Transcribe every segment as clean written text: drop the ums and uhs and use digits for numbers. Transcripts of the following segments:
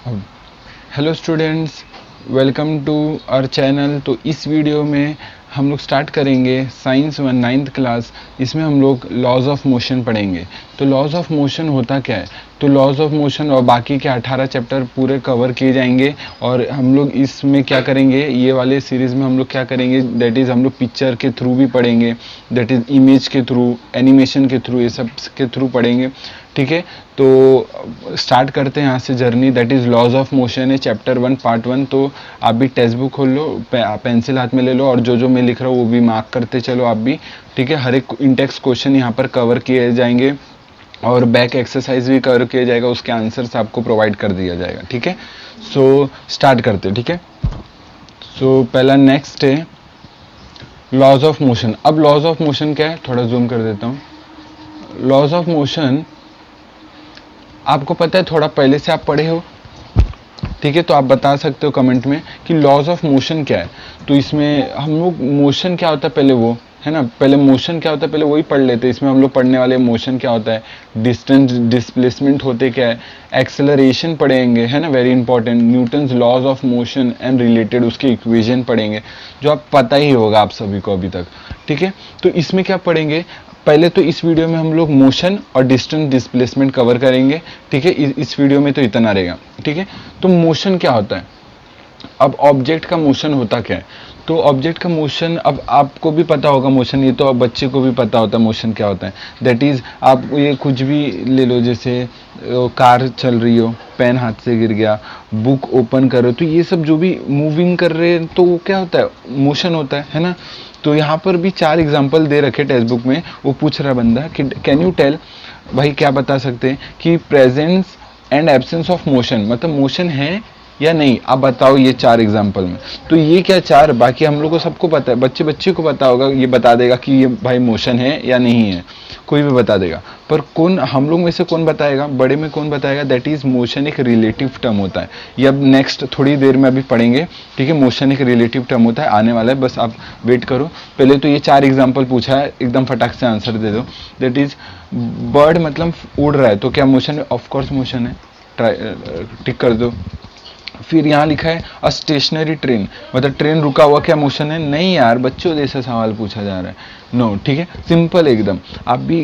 अब hello students, welcome to our channel. तो इस वीडियो में हम लोग स्टार्ट करेंगे साइंस 9th क्लास। इसमें हम लोग लॉज ऑफ मोशन पढ़ेंगे। तो लॉज ऑफ मोशन होता क्या है, तो लॉज ऑफ मोशन और बाकी के 18 चैप्टर पूरे कवर किए जाएंगे। और हम लोग इसमें क्या करेंगे, ये वाले सीरीज़ में हम लोग क्या करेंगे, दैट इज़ हम लोग पिक्चर के थ्रू भी पढ़ेंगे, दैट इज़ इमेज के थ्रू, एनिमेशन के थ्रू, ये सब के थ्रू पढ़ेंगे। ठीक है, तो स्टार्ट करते हैं यहाँ से journey. That is laws of motion है, चैप्टर 1 पार्ट 1। तो आप भी टेक्स्ट बुक खोल लो, पेंसिल हाथ में ले लो, और जो मैं लिख रहा हूँ वो भी मार्क करते चलो आप भी। ठीक है, हर एक इंटेक्स क्वेश्चन यहाँ पर कवर किए जाएंगे और बैक एक्सरसाइज भी कवर किया जाएगा, उसके आंसर्स आपको प्रोवाइड कर दिया जाएगा। ठीक है, सो स्टार्ट करते हैं। ठीक है, सो पहला नेक्स्ट है लॉज ऑफ मोशन। अब लॉज ऑफ मोशन क्या है, थोड़ा जूम कर देता हूँ। लॉज ऑफ मोशन आपको पता है, थोड़ा पहले से आप पढ़े हो। ठीक है, तो आप बता सकते हो कमेंट में कि लॉज ऑफ मोशन क्या है। तो इसमें हम लोग मोशन क्या होता है पहले वो है ना, पहले मोशन क्या होता है पहले वही पढ़ लेते हैं। इसमें हम लोग पढ़ने वाले मोशन क्या होता है, डिस्टेंस डिस्प्लेसमेंट होते क्या है, एक्सेलरेशन पढ़ेंगे, है ना, very important, Newton's laws of motion and related उसके इक्वेशन पढ़ेंगे, जो आप पता ही होगा आप सभी को अभी तक। ठीक है, तो इसमें क्या पढ़ेंगे, पहले तो इस वीडियो में हम लोग मोशन और डिस्टेंस डिस्प्लेसमेंट कवर करेंगे। ठीक है, इस वीडियो में तो इतना रहेगा। ठीक है, तो मोशन क्या होता है, अब ऑब्जेक्ट का मोशन होता क्या है। तो ऑब्जेक्ट का मोशन, अब आपको भी पता होगा मोशन, ये तो अब बच्चे को भी पता होता है मोशन क्या होता है। दैट इज़ आप ये कुछ भी ले लो, जैसे कार चल रही हो, पेन हाथ से गिर गया, बुक ओपन करो, तो ये सब जो भी मूविंग कर रहे हैं तो वो क्या होता है, मोशन होता है ना। तो यहाँ पर भी 4 एग्जाम्पल दे रखे टेक्स्ट बुक में। वो पूछ रहा बंदा कि कैन यू टेल, भाई क्या बता सकते हैं कि presence and absence of motion, मतलब मोशन है या नहीं, आप बताओ ये 4 एग्जाम्पल में। तो ये क्या 4, बाकी हम लोग को सबको पता है, बच्चे बच्चे को पता होगा, ये बता देगा कि ये भाई मोशन है या नहीं है, कोई भी बता देगा। पर कौन हम लोग में से कौन बताएगा, बड़े में कौन बताएगा, दैट इज मोशन एक रिलेटिव टर्म होता है। ये अब नेक्स्ट थोड़ी देर में अभी पढ़ेंगे। ठीक है, मोशन एक रिलेटिव टर्म होता है, आने वाला है, बस आप वेट करो। पहले तो ये 4 एग्जाम्पल पूछा है, एकदम फटाक से आंसर दे दो। दैट इज बर्ड मतलब उड़ रहा है, तो क्या मोशन है, ऑफकोर्स मोशन है, टिक कर दो। फिर यहाँ लिखा है अ स्टेशनरी ट्रेन, मतलब ट्रेन रुका हुआ, क्या मोशन है, नहीं यार, बच्चों जैसा सवाल पूछा जा रहा है, नो। ठीक है, सिंपल एकदम। आप भी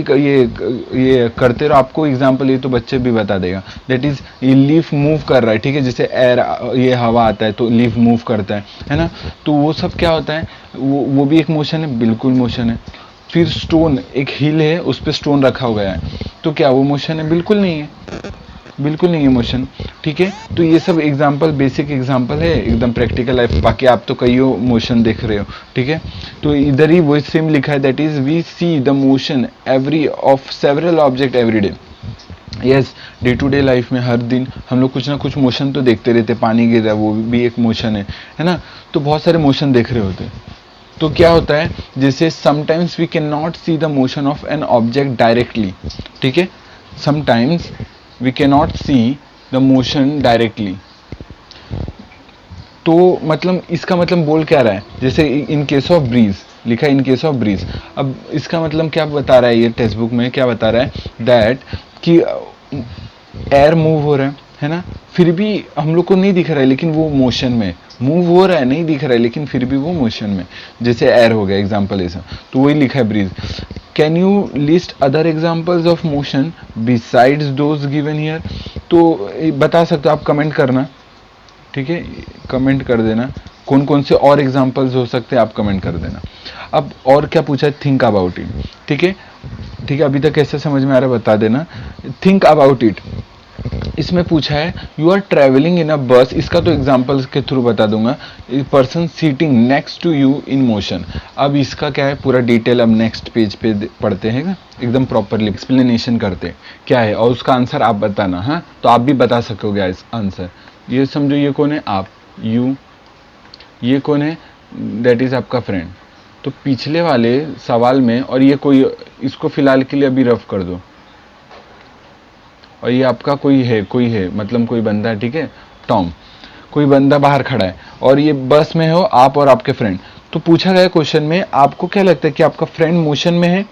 ये करते रहो, आपको एग्जांपल ये तो बच्चे भी बता देगा। दैट इज ये लीफ मूव कर रहा है। ठीक है, जैसे एयर, ये हवा आता है तो लीफ मूव करता है ना। तो वो सब क्या होता है, वो भी एक मोशन है, बिल्कुल मोशन है। फिर स्टोन, एक हिल है उस पर स्टोन रखा हुआ है, तो क्या वो मोशन है, बिल्कुल नहीं है, बिल्कुल नहीं है मोशन। ठीक है, तो ये सब एग्जांपल बेसिक एग्जांपल है, एकदम प्रैक्टिकल लाइफ, बाकी आप तो कई मोशन देख रहे हो। ठीक है, तो इधर ही वो सेम लिखा है, that is we see the motion every of several object every day. Yes, day to day life में हर दिन हम लोग कुछ ना कुछ मोशन तो देखते रहते, पानी गिर रहा है वो भी एक मोशन है ना। तो बहुत सारे मोशन देख रहे होते हैं। तो क्या होता है, जैसे sometimes we can not see the motion of an object directly. ठीक है, sometimes we cannot see the motion directly। तो मतलब इसका मतलब बोल क्या रहा है, जैसे इन केस ऑफ ब्रीज लिखा है, इन केस ऑफ ब्रीज। अब इसका मतलब क्या बता रहा है, ये टेक्स्ट बुक में क्या बता रहा है, दैट कि एयर मूव हो रहा है ना, फिर भी हम लोग को नहीं दिख रहा है, लेकिन वो मोशन में मूव हो रहा है, नहीं दिख रहा है, लेकिन फिर भी वो मोशन में, जैसे एयर हो गया एग्जांपल ऐसा। तो वही लिखा है breeze. Can you list other examples of motion besides those given here. तो बता सकते हो आप, कमेंट करना। ठीक है, कमेंट कर देना कौन कौन से और एग्जांपल्स हो सकते हैं, आप कमेंट कर देना। अब और क्या पूछा है, थिंक अबाउट इट। ठीक है, ठीक है, अभी तक कैसे समझ में आ रहा है बता देना। थिंक अबाउट इट, इसमें पूछा है you are travelling in a bus, इसका तो एग्जांपल्स के थ्रू बता दूंगा। Person sitting next to you in motion. अब इसका क्या है पूरा डिटेल, अब नेक्स्ट पेज पे पढ़ते हैं, एकदम प्रॉपरली एक्सप्लेनेशन करते क्या है, और उसका आंसर आप बताना। हाँ, तो आप भी बता सकोगे आंसर। ये समझो, ये कौन है, आप, यू, ये कौन है, दैट इज आपका फ्रेंड। तो पिछले वाले सवाल में, और ये कोई, इसको फिलहाल के लिए अभी रफ कर दो, और ये आपका कोई है मतलब कोई बंदा है। ठीक है, टॉम, कोई बंदा बाहर खड़ा है, और ये बस में हो आप और आपके फ्रेंड। तो पूछा गया क्वेश्चन में, आपको क्या लगता है कि आपका फ्रेंड मोशन में है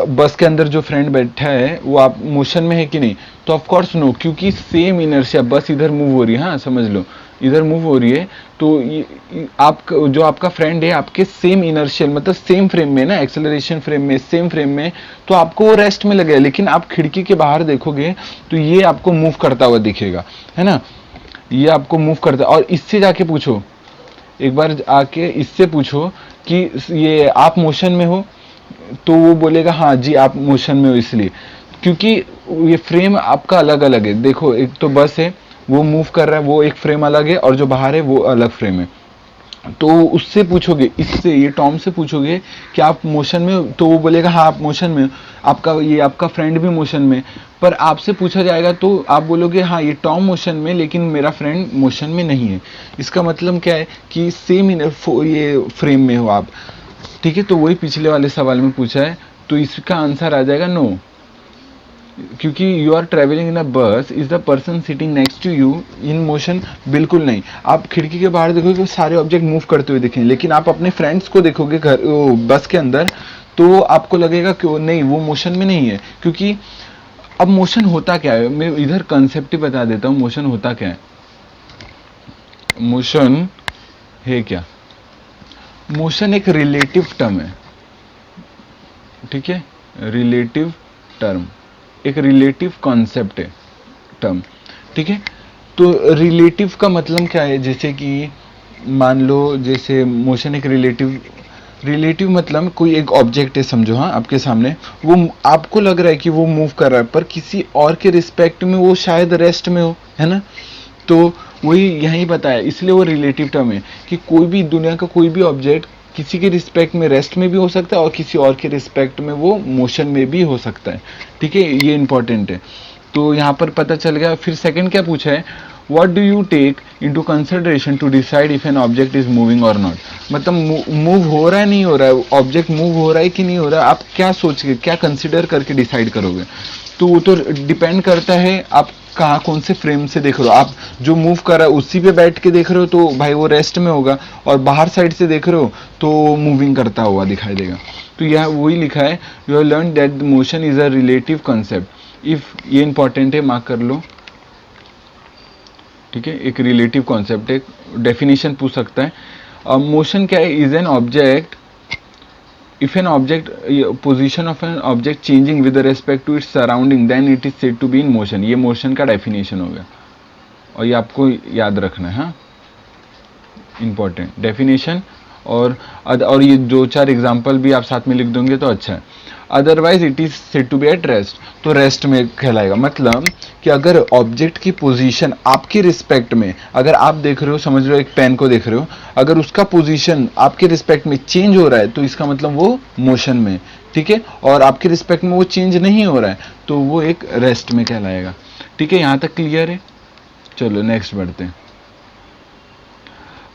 बस के अंदर जो फ्रेंड बैठा है वो आप मोशन में है कि नहीं, तो ऑफ कोर्स नो, क्योंकि सेम इनर्शिया, बस इधर मूव हो रही है, हाँ समझ लो, इधर मूव हो रही है, तो आप जो आपका फ्रेंड है आपके सेम इनर्शियल मतलब सेम फ्रेम में ना, एक्सेलरेशन फ्रेम में, सेम फ्रेम में, तो आपको वो रेस्ट में लगेगा। लेकिन आप खिड़की के बाहर देखोगे तो ये आपको मूव करता हुआ दिखेगा, है ना, ये आपको मूव करता। और इससे जाके पूछो, एक बार आके इससे पूछो कि ये आप मोशन में हो, तो वो बोलेगा हाँ जी आप मोशन में हो, इसलिए क्योंकि ये फ्रेम आपका अलग अलग है। देखो एक तो बस है वो मूव कर रहा है, वो एक फ्रेम अलग है, और जो बाहर है वो अलग फ्रेम है। तो उससे पूछोगे, इससे ये टॉम से पूछोगे कि आप मोशन में हो, तो वो बोलेगा हाँ आप मोशन में हो, आपका ये आपका फ्रेंड भी मोशन में। पर आपसे पूछा जाएगा तो आप बोलोगे हाँ ये टॉम मोशन में, लेकिन मेरा फ्रेंड मोशन में नहीं है। इसका मतलब क्या है कि सेम ये फ्रेम में हो आप, ठीक है। तो वही पिछले वाले सवाल में पूछा है, तो इसका आंसर आ जाएगा नो, क्योंकि you are travelling in a bus, is the person sitting next to you in motion? बिल्कुल नहीं। आप खिड़की के बाहर देखोगे सारे ऑब्जेक्ट मूव करते हुए दिखेंगे, लेकिन आप अपने फ्रेंड्स को देखोगे घर बस के अंदर, तो आपको लगेगा कि नहीं वो मोशन में नहीं है। क्योंकि अब मोशन होता क्या है, मैं इधर कंसेप्ट ही बता देता हूँ, मोशन होता क्या है। मोशन है क्या, मोशन एक रिलेटिव टर्म है, ठीक है, रिलेटिव टर्म, एक रिलेटिव कॉन्सेप्ट है, टर्म, ठीक है। तो रिलेटिव का मतलब क्या है, जैसे कि मान लो जैसे मोशन एक रिलेटिव, रिलेटिव मतलब कोई एक ऑब्जेक्ट है समझो, हाँ आपके सामने, वो आपको लग रहा है कि वो मूव कर रहा है, पर किसी और के रिस्पेक्ट में वो शायद रेस्ट में हो, है ना। तो वही यहीं बताया, इसलिए वो रिलेटिव टर्म है कि कोई भी दुनिया का कोई भी ऑब्जेक्ट किसी के रिस्पेक्ट में रेस्ट में भी हो सकता है और किसी और के रिस्पेक्ट में वो मोशन में भी हो सकता है, ठीक है, ये इंपॉर्टेंट है। तो यहाँ पर पता चल गया। फिर सेकंड क्या पूछा है, what do you take into consideration to decide if an object is moving or not? मतलब मूव हो रहा है नहीं हो रहा है, ऑब्जेक्ट मूव हो रहा है कि नहीं हो रहा है, आप क्या सोच के क्या कंसिडर करके डिसाइड करोगे। तो वो तो डिपेंड करता है आप कहाँ कौन से फ्रेम से देख रहे हो। आप जो मूव कर रहा है उसी पे बैठ के देख रहे हो तो भाई वो रेस्ट में होगा, और बाहर साइड से देख रहे हो तो मूविंग करता हुआ दिखाई देगा। तो यह वही लिखा है, you have learn that motion is a relative concept if, ये इंपॉर्टेंट है, मार्क कर लो, ठीक है, एक रिलेटिव कॉन्सेप्ट है, डेफिनेशन पूछ सकता है। मोशन क्या है, is an object, if an object position of an object changing with respect to its surrounding then it is said to be in motion। ये मोशन का डेफिनेशन हो गया, और ये आपको याद रखना है, हाँ इंपॉर्टेंट डेफिनेशन। और ये दो चार एग्जांपल भी आप साथ में लिख दोगे तो अच्छा है। Otherwise it is said to be at rest, तो रेस्ट में कहलाएगा। मतलब कि अगर ऑब्जेक्ट की पोजीशन आपके रिस्पेक्ट में, अगर आप देख रहे हो, समझ लो एक पेन को देख रहे हो, अगर उसका पोजीशन आपके रिस्पेक्ट में चेंज हो रहा है तो इसका मतलब वो मोशन में, ठीक है, और आपके रिस्पेक्ट में वो चेंज नहीं हो रहा है तो वो एक रेस्ट में कहलाएगा, ठीक है। यहाँ तक क्लियर है, चलो नेक्स्ट बढ़ते हैं।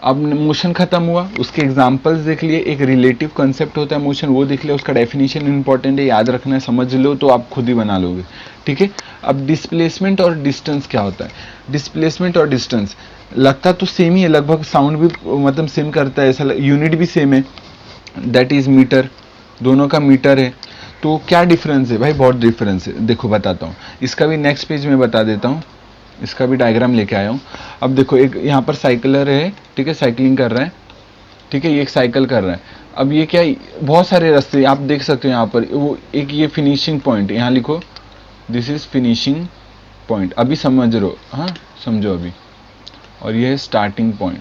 अब मोशन खत्म हुआ, उसके एग्जांपल्स देख लिए, एक रिलेटिव कंसेप्ट होता है मोशन, वो देख लिया, उसका डेफिनेशन इंपॉर्टेंट है, याद रखना है, समझ लो तो आप खुद ही बना लोगे, ठीक है। अब डिस्प्लेसमेंट और डिस्टेंस क्या होता है। डिस्प्लेसमेंट और डिस्टेंस लगता तो सेम ही है, लगभग साउंड भी मतलब सेम करता है, ऐसा यूनिट भी सेम है, दैट इज मीटर, दोनों का मीटर है। तो क्या डिफरेंस है भाई, बहुत डिफरेंस है, देखो बताता हूँ, इसका भी नेक्स्ट पेज में बता देता हूँ, इसका भी डायग्राम लेके आया हूँ। अब देखो एक यहाँ पर साइकिलर है, ठीक है, साइकिलिंग कर रहा है, ठीक है, ये एक साइकिल कर रहा है। अब ये क्या, बहुत सारे रास्ते आप देख सकते हो यहाँ पर, वो एक ये फिनिशिंग पॉइंट, यहाँ लिखो दिस इज फिनिशिंग पॉइंट, अभी समझ रहे हो, हाँ समझो अभी, और ये है स्टार्टिंग पॉइंट,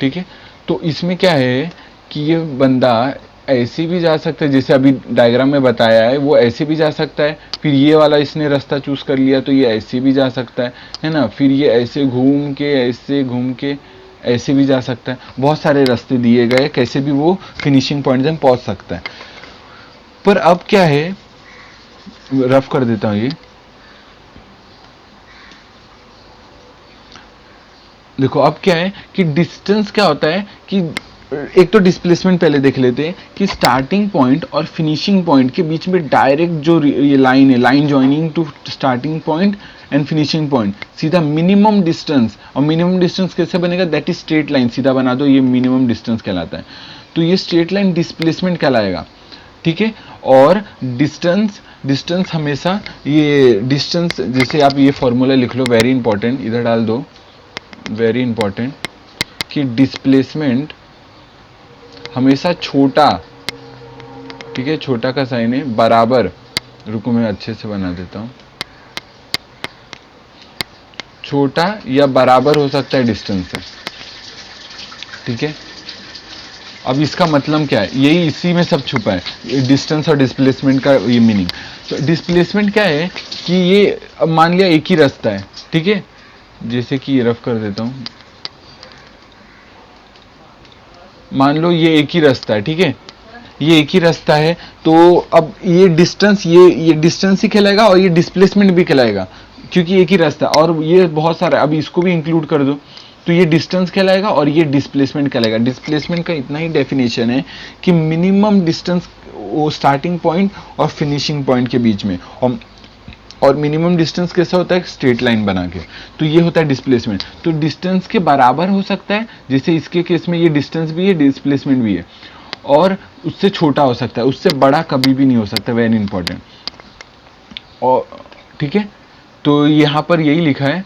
ठीक है। तो इसमें क्या है कि ये बंदा ऐसे भी जा सकता है, जैसे अभी डायग्राम में बताया है वो ऐसे भी जा सकता है, फिर ये वाला इसने रास्ता चूज कर लिया तो ये ऐसे भी जा सकता है ना, फिर ये ऐसे घूम के, ऐसे घूम के, ऐसे भी जा सकता है, बहुत सारे रास्ते दिए गए, कैसे भी वो फिनिशिंग पॉइंट तक पहुंच सकता है। पर अब क्या है, रफ कर देता हूं ये, देखो अब क्या है कि डिस्टेंस क्या होता है कि एक तो डिस्प्लेसमेंट पहले देख लेते हैं कि स्टार्टिंग पॉइंट और फिनिशिंग पॉइंट के बीच में डायरेक्ट जो ये लाइन है, line joining two starting point and finishing point, सीधा मिनिमम डिस्टेंस, और मिनिमम डिस्टेंस कैसे बनेगा, दैट इज स्ट्रेट लाइन, सीधा बना दो, ये मिनिमम डिस्टेंस कहलाता है। तो ये स्ट्रेट लाइन डिस्प्लेसमेंट कहलाएगा, ठीक है। और डिस्टेंस हमेशा, ये डिस्टेंस, जैसे आप ये फॉर्मूला लिख लो, वेरी इंपॉर्टेंट, इधर डाल दो, वेरी इंपॉर्टेंट, कि डिस्प्लेसमेंट हमेशा छोटा, ठीक है, छोटा का साइन है, बराबर, रुको मैं अच्छे से बना देता हूं, छोटा या बराबर हो सकता है डिस्टेंस से, ठीक है। अब इसका मतलब क्या है, यही इसी में सब छुपा है, डिस्टेंस और डिस्प्लेसमेंट का ये मीनिंग। तो डिस्प्लेसमेंट क्या है कि ये, अब मान लिया एक ही रास्ता है, ठीक है, जैसे कि ये रफ कर देता हूं, मान लो ये एक ही रास्ता है, ठीक है, ये एक ही रास्ता है, तो अब ये डिस्टेंस, ये डिस्टेंस ही कहलाएगा और ये डिस्प्लेसमेंट भी कहलाएगा, क्योंकि एक ही रास्ता, और ये बहुत सारा, अब इसको भी इंक्लूड कर दो, तो ये डिस्टेंस कहलाएगा और ये डिस्प्लेसमेंट कहलाएगा। डिस्प्लेसमेंट का इतना ही डेफिनेशन है कि मिनिमम डिस्टेंस वो स्टार्टिंग पॉइंट और फिनिशिंग पॉइंट के बीच में, और मिनिमम डिस्टेंस कैसा होता है, स्ट्रेट लाइन बना के, तो ये होता है डिस्प्लेसमेंट। तो डिस्टेंस के बराबर हो सकता है, जैसे इसके केस में ये डिस्टेंस भी है, डिस्प्लेसमेंट भी है, और उससे छोटा हो सकता है, उससे बड़ा कभी भी नहीं हो सकता, वेरी इंपॉर्टेंट। और ठीक है, तो यहां पर यही लिखा है।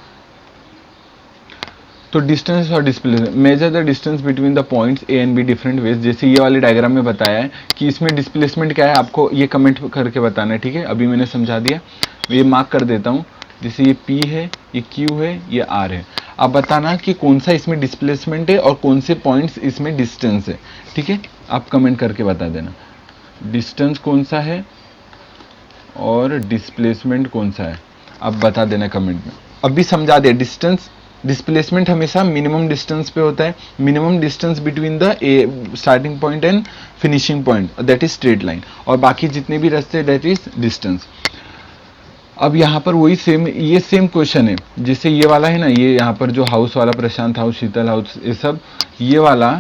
तो डिस्टेंस और displacement, measure the distance between the points A and be different ways, जैसे ये वाले डायग्राम में बताया है कि इसमें डिस्प्लेसमेंट क्या है, आपको ये कमेंट करके बताना है, ठीक है। अभी मैंने समझा दिया, ये मार्क कर देता हूँ, जैसे ये P है, ये Q है, ये R है। आप बताना कि कौन सा इसमें डिस्प्लेसमेंट है और कौन से पॉइंट्स इसमें डिस्टेंस है, ठीक है, आप कमेंट करके बता देना डिस्टेंस कौन सा है और डिस्प्लेसमेंट कौन सा है, आप बता देना कमेंट में। अभी समझा दिया, डिस्टेंस, डिस्प्लेसमेंट हमेशा मिनिमम डिस्टेंस पे होता है, minimum distance between the starting point and finishing point, that is straight line, और बाकी जितने भी रास्ते दैट इज डिस्टेंस। अब यहाँ पर वही सेम, ये सेम क्वेश्चन है, जैसे ये वाला है ना, ये यहाँ पर जो हाउस वाला, प्रशांत हाउस, शीतल हाउस, ये सब, ये वाला,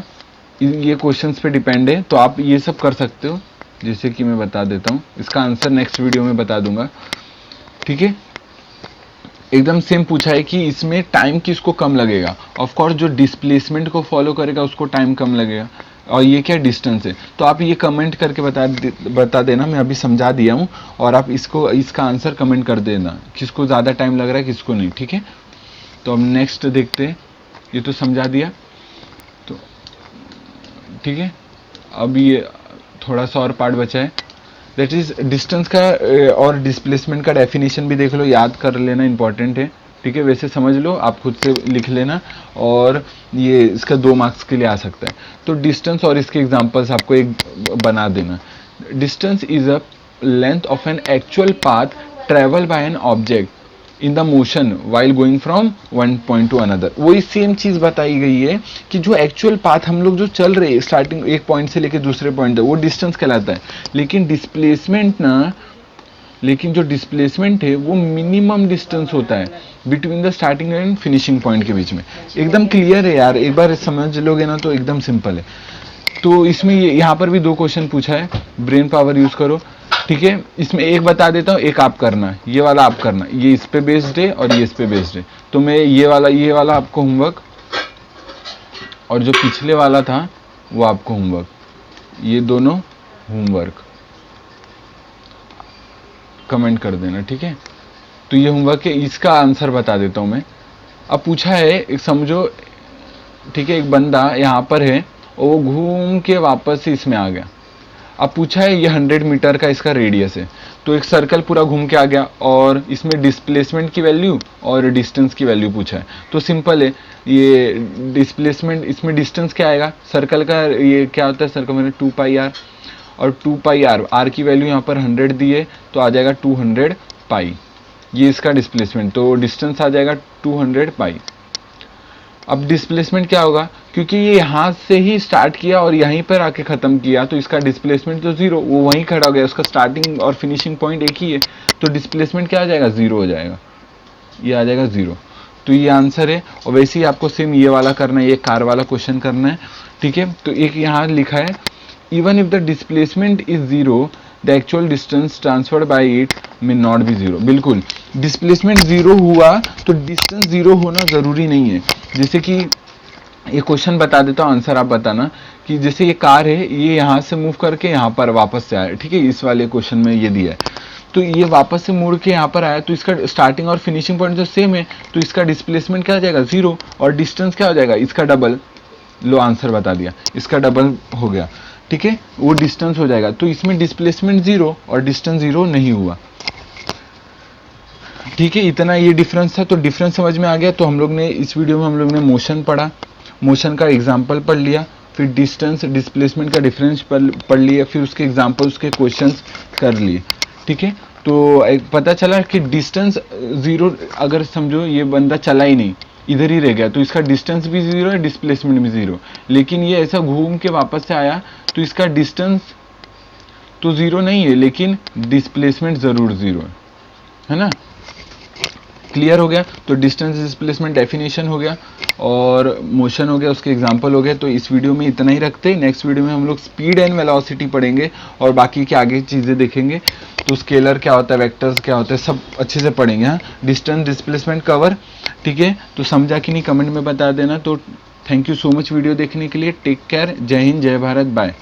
ये क्वेश्चंस पे डिपेंड है, तो आप ये सब कर सकते हो, जैसे कि मैं बता देता हूँ, इसका आंसर नेक्स्ट वीडियो में बता दूंगा, ठीक है। एकदम सेम पूछा है कि इसमें टाइम किसको कम लगेगा, ऑफ कोर्स जो डिस्प्लेसमेंट को फॉलो करेगा उसको टाइम कम लगेगा, और ये क्या डिस्टेंस है, तो आप ये कमेंट करके बता देना, मैं अभी समझा दिया हूँ, और आप इसका आंसर कमेंट कर देना, किसको ज़्यादा टाइम लग रहा है किसको नहीं, ठीक है। तो अब नेक्स्ट देखते हैं, ये तो समझा दिया, तो ठीक है, अब ये थोड़ा सा और पार्ट बचा है, दैट इज डिस्टेंस का और डिस्प्लेसमेंट का डेफिनेशन भी देख लो, याद कर लेना, इंपॉर्टेंट है, ठीक है, वैसे समझ लो, आप खुद से लिख लेना, और ये इसका 2 मार्क्स के लिए आ सकता है। तो डिस्टेंस और इसके एग्जांपल्स आपको एक बना देना। Distance is a length of an actual path travel by an object in the motion while going from one point two another. वही सेम चीज बताई गई है कि जो एक्चुअल पाथ हम लोग जो चल रहे हैं स्टार्टिंग एक पॉइंट से लेकर दूसरे पॉइंट तक, वो डिस्टेंस कहलाता है, लेकिन डिस्प्लेसमेंट ना, लेकिन जो डिस्प्लेसमेंट है वो मिनिमम डिस्टेंस होता है between the starting and finishing point के बीच में। एकदम क्लियर है यार, एक बार समझ लोगे ना तो एकदम सिंपल है। तो इसमें यहाँ पर भी 2 क्वेश्चन पूछा है, ब्रेन पावर यूज करो, ठीक है। इसमें एक बता देता हूँ, एक आप करना, ये वाला आप करना, ये इस पे बेस्ड है और ये इस पे बेस्ड है, तो मैं ये वाला आपको होमवर्क, और जो पिछले वाला था वो आपको होमवर्क, ये दोनों होमवर्क कमेंट कर देना, ठीक है। तो ये होमवर्क है, इसका आंसर बता देता हूं मैं। अब पूछा है, समझो, ठीक है, एक बंदा यहाँ पर है और वो घूम के वापस से इसमें आ गया। अब पूछा है ये 100 मीटर का इसका रेडियस है, तो एक सर्कल पूरा घूम के आ गया, और इसमें डिस्प्लेसमेंट की वैल्यू और डिस्टेंस की वैल्यू पूछा है। तो सिंपल है, ये डिस्प्लेसमेंट, इसमें डिस्टेंस क्या आएगा, सर्कल का ये क्या होता है, सर्कल में 2 पाई आर, और 2 पाई आर, आर की वैल्यू यहाँ पर 100 दी है, तो आ जाएगा 200 पाई, ये इसका डिस्प्लेसमेंट, तो डिस्टेंस आ जाएगा 200 पाई। अब डिस्प्लेसमेंट क्या होगा, क्योंकि ये यहाँ से ही स्टार्ट किया और यहीं पर आके खत्म किया, तो इसका डिस्प्लेसमेंट तो 0, वो वहीं खड़ा हो गया, उसका स्टार्टिंग और फिनिशिंग पॉइंट एक ही है, तो डिस्प्लेसमेंट क्या आ जाएगा, 0 हो जाएगा, ये आ जाएगा 0। तो ये आंसर है। और वैसे ही आपको सेम ये वाला करना है, ये कार वाला क्वेश्चन करना है, ठीक है। तो एक यहाँ लिखा है, even if the displacement is 0 the actual distance transferred by it may not be 0। बिल्कुल, डिस्प्लेसमेंट 0 हुआ तो डिस्टेंस 0 होना जरूरी नहीं है। जैसे कि ये क्वेश्चन बता देता हूँ, आंसर आप बताना कि जैसे ये कार है, ये यहाँ से मूव करके यहाँ पर वापस से आया, ठीक है, इस वाले क्वेश्चन में ये दिया है। तो ये वापस से मुड़ के यहाँ पर आया, तो इसका स्टार्टिंग और फिनिशिंग पॉइंट जो सेम है, तो इसका डिस्प्लेसमेंट क्या हो जाएगा, 0, और डिस्टेंस क्या हो जाएगा, इसका डबल। लो आंसर बता दिया, इसका डबल हो गया, ठीक है, वो डिस्टेंस हो जाएगा। तो इसमें डिस्प्लेसमेंट 0 और डिस्टेंस 0 नहीं हुआ, ठीक है, इतना ये डिफरेंस था। तो डिफरेंस समझ में आ गया। तो हम लोग ने इस वीडियो में हम लोग ने मोशन पढ़ा, मोशन का एग्जाम्पल पढ़ लिया, फिर डिस्टेंस डिस्प्लेसमेंट का डिफरेंस पढ़ लिया, फिर उसके एग्जाम्पल उसके क्वेश्चंस कर लिए, ठीक है। तो एक पता चला कि डिस्टेंस 0, अगर समझो ये बंदा चला ही नहीं, इधर ही रह गया, तो इसका डिस्टेंस भी 0 है, डिस्प्लेसमेंट भी 0। लेकिन ये ऐसा घूम के वापस से आया, तो इसका डिस्टेंस तो 0 नहीं है, लेकिन डिस्प्लेसमेंट जरूर 0 है ना। क्लियर हो गया। तो डिस्टेंस डिस्प्लेसमेंट डेफिनेशन हो गया और मोशन हो गया, उसके एग्जांपल हो गए। तो इस वीडियो में इतना ही रखते हैं। नेक्स्ट वीडियो में हम लोग स्पीड एंड वेलोसिटी पढ़ेंगे और बाकी के आगे चीज़ें देखेंगे। तो स्केलर क्या होता है, वेक्टर्स क्या होते हैं, सब अच्छे से पढ़ेंगे। हाँ, डिस्टेंस डिस्प्लेसमेंट कवर, ठीक है। तो समझा कि नहीं कमेंट में बता देना। तो thank you so much video देखने के लिए। टेक केयर, जय हिंद, जय भारत, बाय।